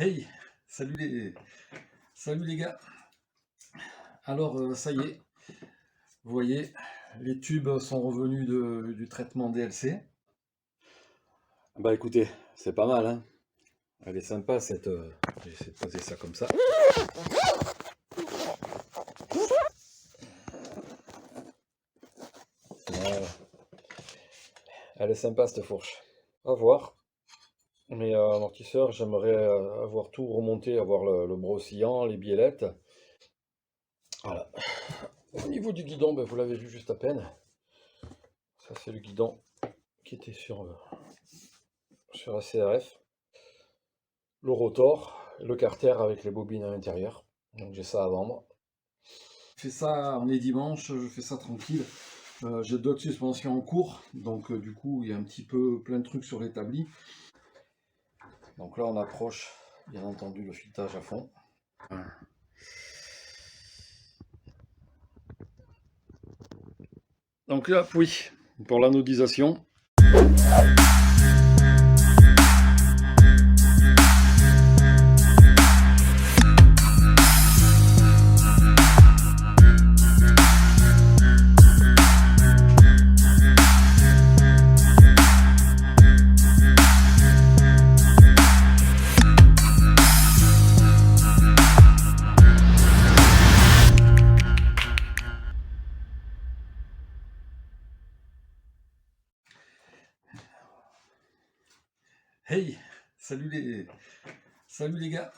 Hey, salut les gars. Alors ça y est, vous voyez, les tubes sont revenus du traitement DLC. Bah écoutez, c'est pas mal, hein. Elle est sympa cette. Je vais essayer de poser ça comme ça. Voilà. Elle est sympa cette fourche. À voir. Mais amortisseur, j'aimerais avoir tout remonté, avoir le brossillon, les biellettes. Voilà. Au niveau du guidon, ben, vous l'avez vu juste à peine. Ça c'est le guidon qui était sur la CRF. Le rotor, le carter avec les bobines à l'intérieur. Donc j'ai ça à vendre. Je fais ça, on est dimanche, je fais ça tranquille. J'ai d'autres suspensions en cours, donc du coup il y a un petit peu plein de trucs sur l'établi. Donc là on approche bien entendu le filetage à fond. Donc là oui, pour l'anodisation. Hey, salut les gars.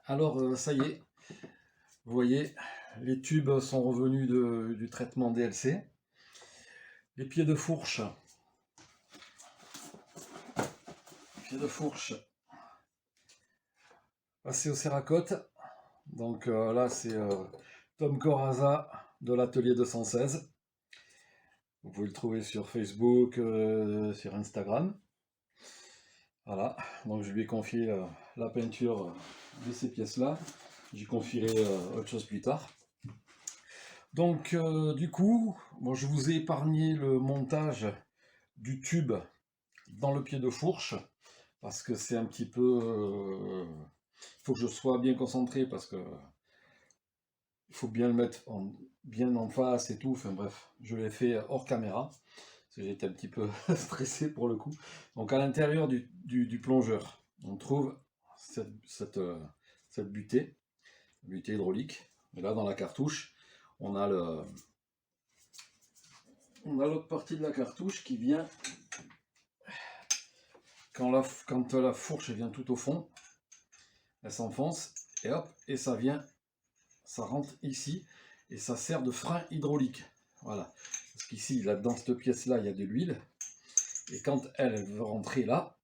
Alors ça y est, vous voyez, les tubes sont revenus du traitement DLC. Les pieds de fourche. Passé au Cerakote. Donc là c'est Tom Coraza de l'atelier 216. Vous pouvez le trouver sur Facebook, sur Instagram. Voilà, donc je lui ai confié la peinture de ces pièces-là. J'y confierai autre chose plus tard. Donc du coup, bon, je vous ai épargné le montage du tube dans le pied de fourche parce que c'est un petit peu... il faut que je sois bien concentré parce que il faut bien le mettre bien en face et tout. Enfin bref, je l'ai fait hors caméra parce que j'étais un petit peu stressé pour le coup. Donc à l'intérieur du plongeur, on trouve cette butée hydraulique. Et là dans la cartouche, on a l'autre partie de la cartouche qui vient quand la fourche vient tout au fond, elle s'enfonce et hop, et ça rentre ici et ça sert de frein hydraulique. Voilà, parce qu'ici, là, dans cette pièce-là, il y a de l'huile et quand elle veut rentrer là,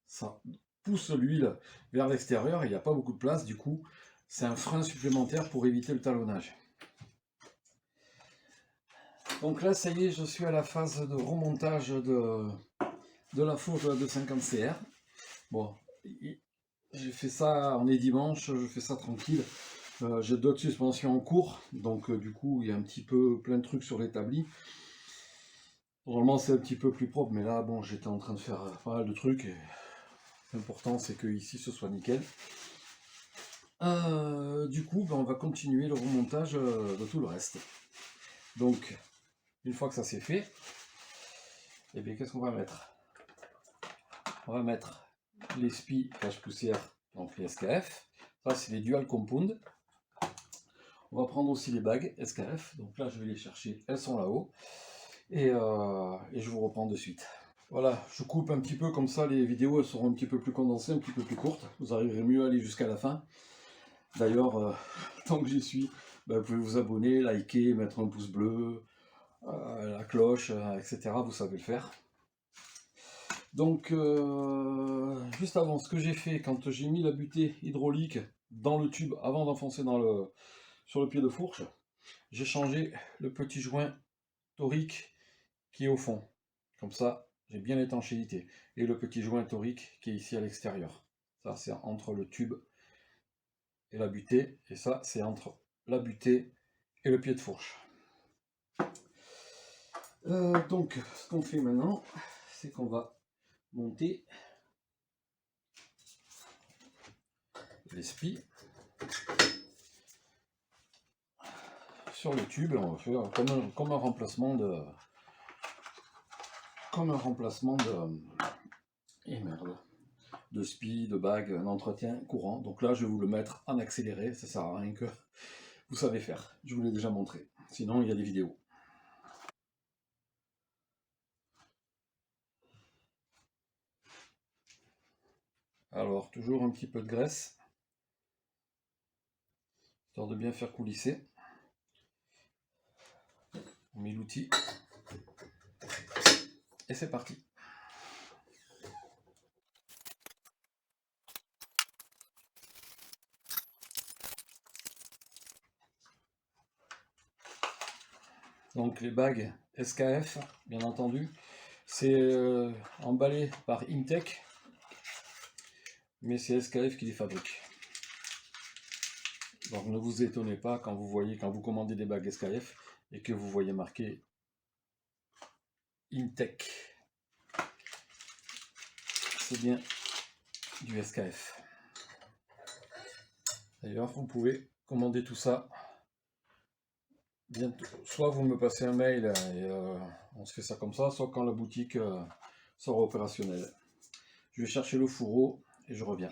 ça pousse l'huile vers l'extérieur et il n'y a pas beaucoup de place. Du coup, c'est un frein supplémentaire pour éviter le talonnage. Donc là, ça y est, je suis à la phase de remontage de la fourche de la 250 CR. Bon, j'ai fait ça, on est dimanche, je fais ça tranquille. J'ai d'autres suspensions en cours, donc du coup il y a un petit peu plein de trucs sur l'établi. Normalement c'est un petit peu plus propre, mais là bon, j'étais en train de faire pas mal de trucs et l'important c'est que ici ce soit nickel. Du coup on va continuer le remontage de tout le reste. Donc une fois que ça c'est fait, et bien qu'est-ce qu'on va mettre? On va mettre les spies cache-poussière, donc les SKF. Ça c'est les dual compound. On va prendre aussi les bagues SKF, donc là je vais les chercher, elles sont là-haut, et je vous reprends de suite. Voilà, je coupe un petit peu comme ça, les vidéos elles seront un petit peu plus condensées, un petit peu plus courtes, vous arriverez mieux à aller jusqu'à la fin. D'ailleurs, tant que j'y suis, ben, vous pouvez vous abonner, liker, mettre un pouce bleu, la cloche, etc. Vous savez le faire. Donc, juste avant, ce que j'ai fait, quand j'ai mis la butée hydraulique dans le tube, avant d'enfoncer sur le pied de fourche, j'ai changé le petit joint torique qui est au fond. Comme ça, j'ai bien l'étanchéité. Et le petit joint torique qui est ici à l'extérieur. Ça, c'est entre le tube et la butée. Et ça, c'est entre la butée et le pied de fourche. Donc, ce qu'on fait maintenant, c'est qu'on va monter les spies sur le tube, et on va faire comme un remplacement de et merde, de spi, de bague, un entretien courant. Donc là je vais vous le mettre en accéléré, ça sert à rien que vous savez faire, je vous l'ai déjà montré, sinon il y a des vidéos. Alors toujours un petit peu de graisse, histoire de bien faire coulisser. On met l'outil et c'est parti. Donc les bagues SKF, bien entendu, c'est emballé par Intech, mais c'est SKF qui les fabrique. Donc ne vous étonnez pas quand vous commandez des bagues SKF et que vous voyez marqué Intech. C'est bien du SKF. D'ailleurs, vous pouvez commander tout ça bientôt. Soit vous me passez un mail et on se fait ça comme ça, soit quand la boutique sera opérationnelle. Je vais chercher le fourreau et je reviens.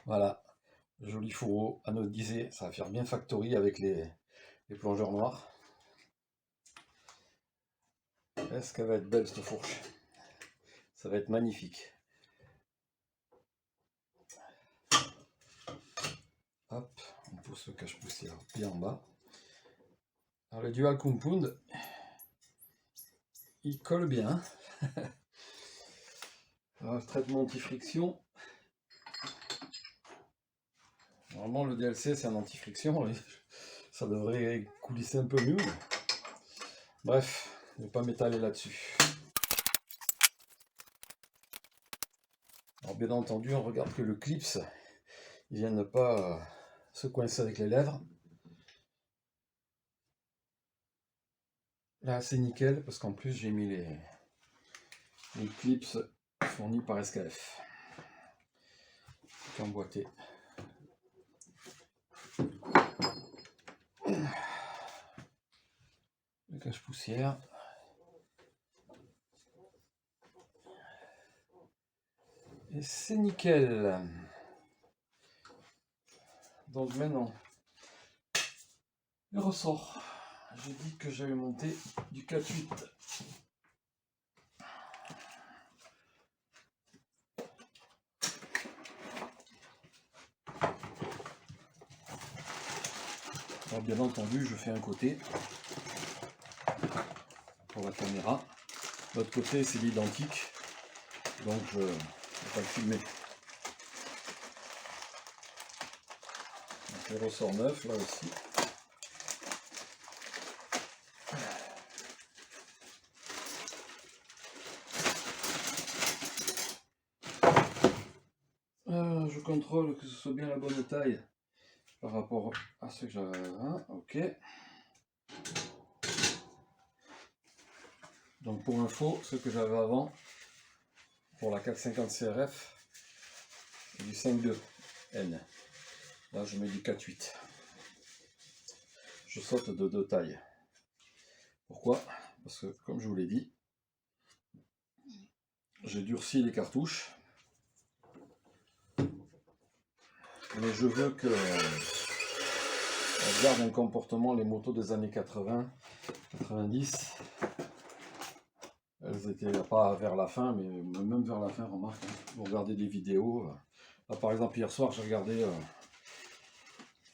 Voilà, joli fourreau anodisé, ça va faire bien factory avec les plongeurs noirs. Est-ce qu'elle va être belle cette fourche? Ça va être magnifique. Hop, on pousse le cache-poussière bien en bas. Alors le dual compound, il colle bien. Alors, traitement anti-friction. Normalement le DLC c'est un anti-friction, ça devrait coulisser un peu mieux. Bref, je ne vais pas m'étaler là-dessus. Alors bien entendu, on regarde que le clips, il ne vienne pas se coincer avec les lèvres. Là c'est nickel parce qu'en plus j'ai mis les clips fournis par SKF. Emboîté. Le cache-poussière. Et c'est nickel. Donc maintenant, le ressort. J'ai dit que j'avais monté du 4-8. Alors bien entendu, je fais un côté pour la caméra. L'autre côté, c'est l'identique. Donc je ne vais pas le filmer. Donc le ressort neuf, là aussi. Je contrôle que ce soit bien la bonne taille par rapport à ce que j'avais avant. Ok. Donc pour info, ce que j'avais avant, pour la 450 CRF, c'est du 5.2N. Là je mets du 4.8. Je saute de 2 tailles. Pourquoi? Parce que comme je vous l'ai dit, j'ai durci les cartouches. Mais je veux que garde un comportement, les motos des années 80, 90. Elles étaient pas vers la fin, mais même vers la fin, remarque, vous regardez des vidéos. Là, par exemple, hier soir, j'ai regardé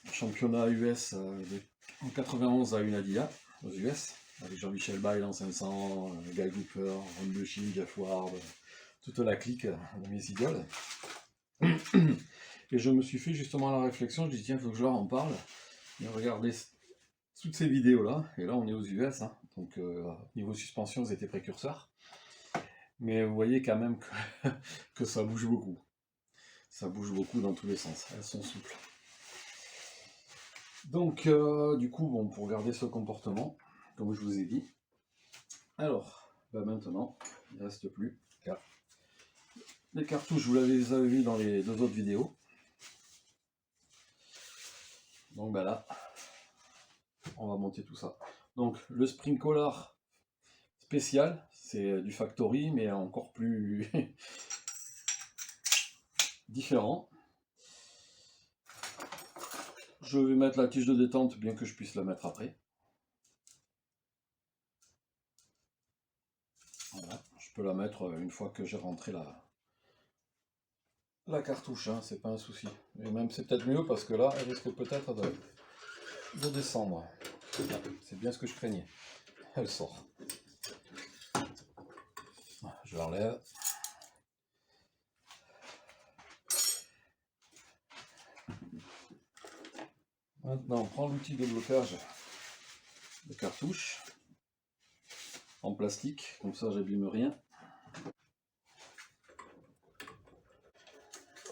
le championnat US en 91 à Unadilla, aux US, avec Jean-Michel Bayle en 500, Guy Cooper, Ron Bushing, Jeff Ward, toute la clique de mes idoles. Et je me suis fait justement la réflexion, je dis tiens, il faut que je leur en parle. Et regardez toutes ces vidéos là, et là on est aux US, hein, donc niveau suspension ils étaient précurseurs. Mais vous voyez quand même que ça bouge beaucoup. Ça bouge beaucoup dans tous les sens, elles sont souples. Donc du coup, bon, pour garder ce comportement, comme je vous ai dit, alors maintenant, il ne reste plus qu'à les cartouches, vous les avez vues dans les 2 autres vidéos. Donc ben là, on va monter tout ça. Donc le spring collar spécial, c'est du factory, mais encore plus différent. Je vais mettre la tige de détente, bien que je puisse la mettre après. Voilà, je peux la mettre une fois que j'ai rentré la cartouche, hein, c'est pas un souci. Et même c'est peut-être mieux parce que là, elle risque peut-être de descendre. C'est bien ce que je craignais. Elle sort. Je l'enlève. Maintenant, on prend l'outil de blocage de cartouche en plastique, comme ça j'abîme rien.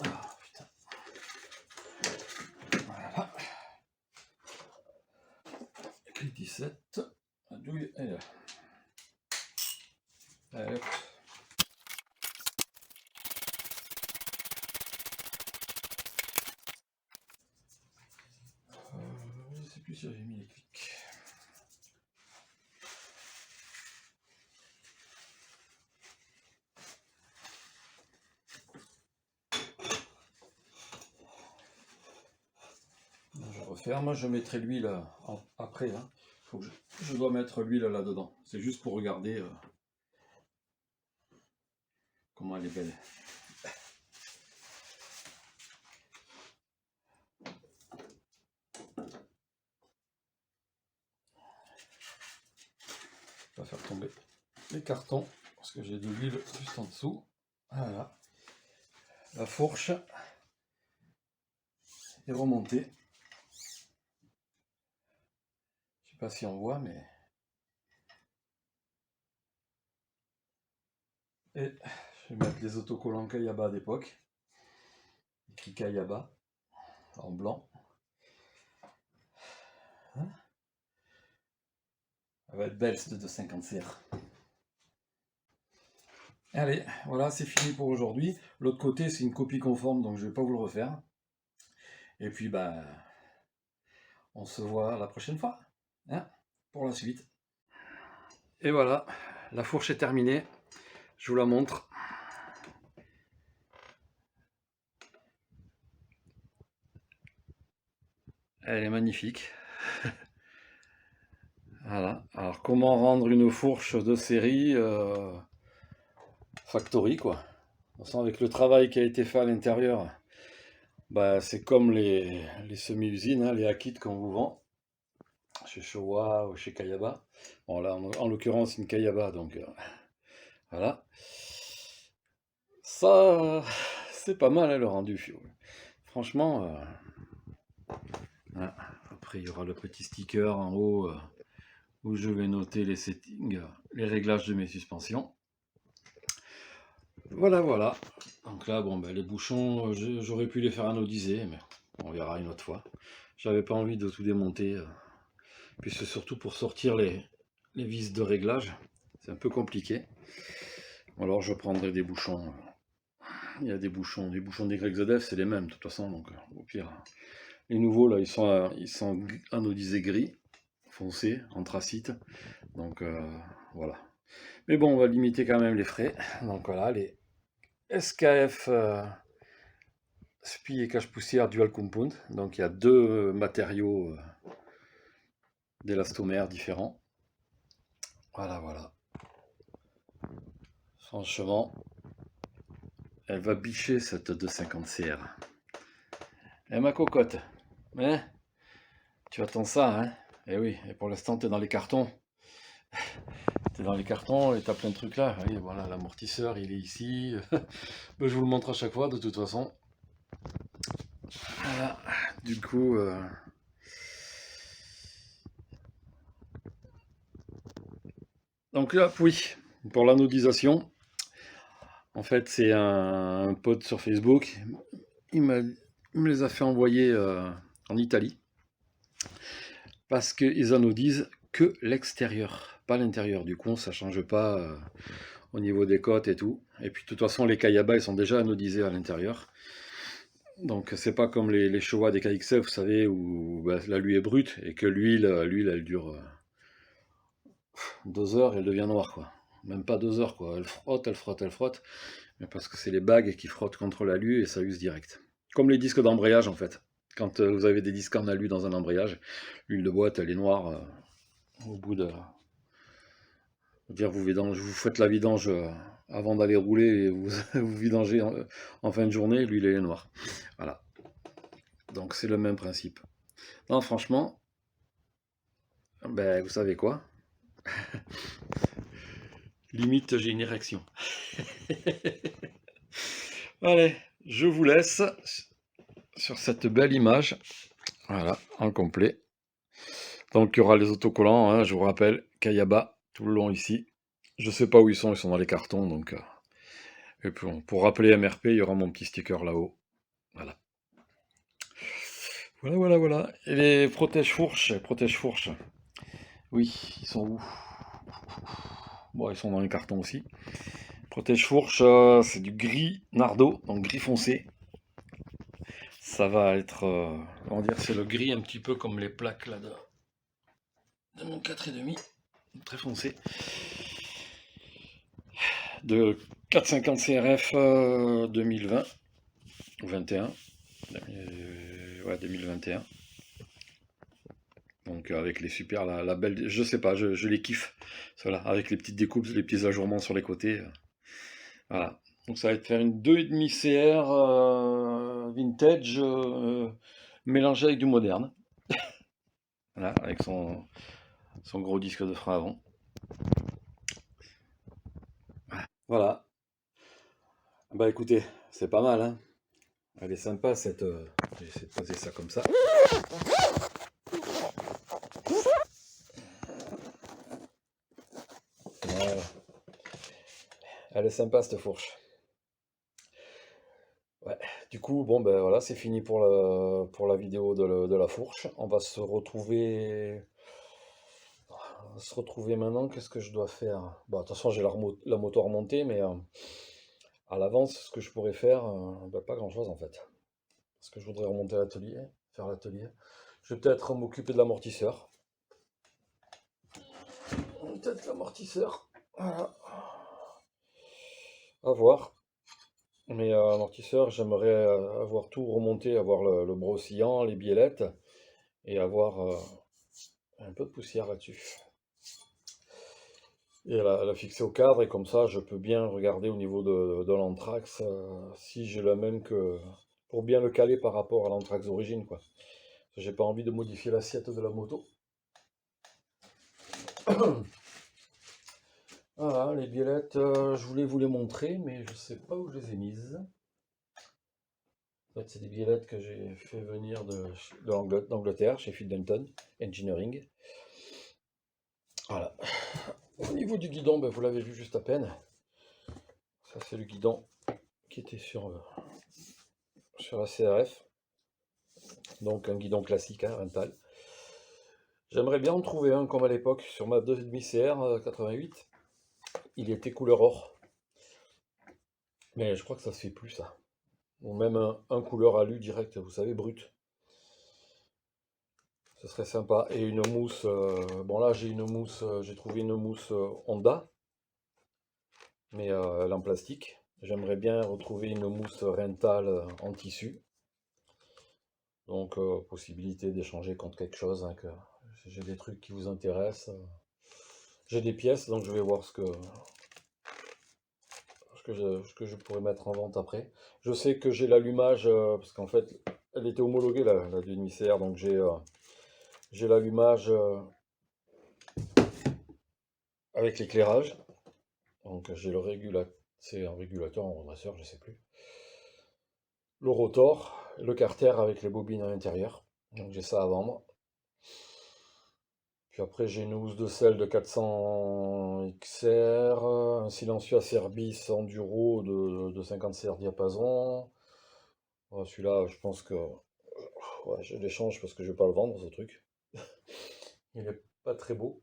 Ah, putain. Voilà. Clé 17. La douille est là. Allez, hop. Je sais plus si j'avais mis les clics. Je referme, je mettrai l'huile après. Hein. Je dois mettre l'huile là-dedans. C'est juste pour regarder comment elle est belle. Je vais faire tomber les cartons parce que j'ai de l'huile juste en dessous. Voilà. La fourche est remontée. Je sais pas si on voit, mais... Et je vais mettre les autocollants Kayaba d'époque. Écrit Kayaba en blanc. Hein, elle va être belle cette 250 CR. Allez, voilà, c'est fini pour aujourd'hui. L'autre côté, c'est une copie conforme, donc je ne vais pas vous le refaire. Et puis, bah, on se voit la prochaine fois, hein, pour la suite. Et voilà, la fourche est terminée. Je vous la montre. Elle est magnifique. Voilà. Alors, comment rendre une fourche de série factory, quoi. De toute façon, avec le travail qui a été fait à l'intérieur, bah, c'est comme les semi-usines, hein, les Akit qu'on vous vend chez Showa ou chez Kayaba. Bon, là, en l'occurrence, une Kayaba, donc voilà. Ça, c'est pas mal, hein, le rendu. Franchement, hein. Après, il y aura le petit sticker en haut où je vais noter les settings, les réglages de mes suspensions. Voilà, voilà. Donc là, bon, ben, les bouchons, j'aurais pu les faire anodiser, mais on verra une autre fois. J'avais pas envie de tout démonter. Puis c'est surtout pour sortir les vis de réglage. C'est un peu compliqué. Alors je prendrai des bouchons. Il y a des bouchons d'YZF, c'est les mêmes de toute façon. Donc au pire, les nouveaux là, ils sont anodisés gris, foncé, anthracite. Donc voilà. Mais bon, on va limiter quand même les frais. Donc voilà, les SKF SPI et cache-poussière dual compound. Donc il y a deux matériaux d'élastomère différents. Voilà, voilà. Franchement, elle va bicher cette 250 CR. Eh ma cocotte, hein, tu attends ça, hein? Eh oui, et pour l'instant t'es dans les cartons. T'es dans les cartons et t'as plein de trucs là. Oui, voilà, l'amortisseur il est ici. Je vous le montre à chaque fois de toute façon. Voilà, du coup... Donc là, oui, pour l'anodisation, en fait c'est un pote sur Facebook, il me les a fait envoyer en Italie, parce qu'ils anodisent que l'extérieur, pas l'intérieur. Du coup ça change pas au niveau des côtes et tout. Et puis de toute façon les Kayaba ils sont déjà anodisés à l'intérieur. Donc c'est pas comme les Showa des KXF, vous savez, où bah, l'alu est brute et que l'huile elle dure 2 heures et elle devient noire, quoi. Même pas 2 heures, quoi. Elle frotte, elle frotte, elle frotte. Mais parce que c'est les bagues qui frottent contre l'alu et ça use direct. Comme les disques d'embrayage en fait. Quand vous avez des disques en alu dans un embrayage, l'huile de boîte elle est noire au bout de. Dire vous faites la vidange avant d'aller rouler et vous, vous vidangez en fin de journée, l'huile elle est noire. Voilà. Donc c'est le même principe. Non, franchement, ben vous savez quoi? Limite j'ai une érection. Allez, je vous laisse sur cette belle image. Voilà, en complet. Donc il y aura les autocollants, hein, je vous rappelle, Kayaba, tout le long ici. Je sais pas où ils sont dans les cartons, donc... et pour rappeler MRP, il y aura mon petit sticker là-haut. Voilà. Voilà, voilà, voilà. Et les protège-fourches. Oui, ils sont où? Bon, ils sont dans les cartons aussi. Protège-fourche, c'est du gris nardo, donc gris foncé. Ça va être, on va dire, c'est le gris un petit peu comme les plaques là de mon 4,5, très foncé. De 450 CRF 2020 ou 21. Ouais, 2021. Donc avec les super, la belle, je sais pas, je les kiffe. Voilà, avec les petites découpes, les petits ajournements sur les côtés. Voilà. Donc ça va être faire une 2,5 CR vintage mélangé avec du moderne. Voilà, avec son gros disque de frein avant. Voilà. Bah écoutez, c'est pas mal, hein. Elle est sympa cette. Je vais essayer de poser ça comme ça. Voilà. Elle est sympa cette fourche. Ouais. Du coup, bon ben voilà, c'est fini pour la vidéo de la fourche. On va se retrouver. On va se retrouver maintenant. Qu'est-ce que je dois faire? Bon, de toute façon, j'ai la moto remontée, mais à l'avance, ce que je pourrais faire, ben, pas grand-chose en fait. Parce que je voudrais remonter à l'atelier, faire l'atelier. Je vais peut-être m'occuper de l'amortisseur. Peut-être l'amortisseur. Voilà. À voir. Mais amortisseur, j'aimerais avoir tout remonté, avoir le brossillant, les biellettes, et avoir un peu de poussière là-dessus. Et la fixer au cadre, et comme ça, je peux bien regarder au niveau de l'anthrax si j'ai la même que... pour bien le caler par rapport à l'anthrax d'origine, quoi. J'ai pas envie de modifier l'assiette de la moto. Voilà, les biellettes, je voulais vous les montrer, mais je sais pas où je les ai mises. En fait, c'est des biellettes que j'ai fait venir d'Angleterre, chez Fidelton Engineering. Voilà. Au niveau du guidon, ben, vous l'avez vu juste à peine. Ça, c'est le guidon qui était sur la CRF. Donc, un guidon classique, hein, rental. J'aimerais bien en trouver un comme à l'époque sur ma 2,5 CR 88. Il était couleur or. Mais je crois que ça se fait plus, ça. Ou même un couleur alu direct, vous savez, brut. Ce serait sympa. Et une mousse. Bon, là, j'ai une mousse. J'ai trouvé une mousse Honda. Mais elle est en plastique. J'aimerais bien retrouver une mousse rental en tissu. Donc, possibilité d'échanger contre quelque chose, hein, que j'ai des trucs qui vous intéressent. J'ai des pièces, donc je vais voir ce que je pourrais mettre en vente après. Je sais que j'ai l'allumage, parce qu'en fait, elle était homologuée, la demi-CR, donc j'ai l'allumage avec l'éclairage. Donc, j'ai le régulateur, c'est un régulateur en redresseur, je sais plus. Le rotor, le carter avec les bobines à l'intérieur. Donc, j'ai ça à vendre. Puis après, j'ai une housse de selle de 400 XR, un silencieux Acerbis Enduro de 50 CR diapason. Celui-là, je pense que ouais, je l'échange parce que je vais pas le vendre, ce truc. Il est pas très beau.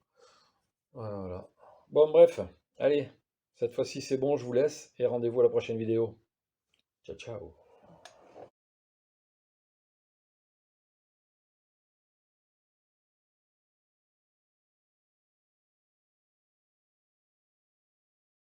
Voilà. Bon, bref, allez, cette fois-ci c'est bon, je vous laisse et rendez-vous à la prochaine vidéo. Ciao, ciao.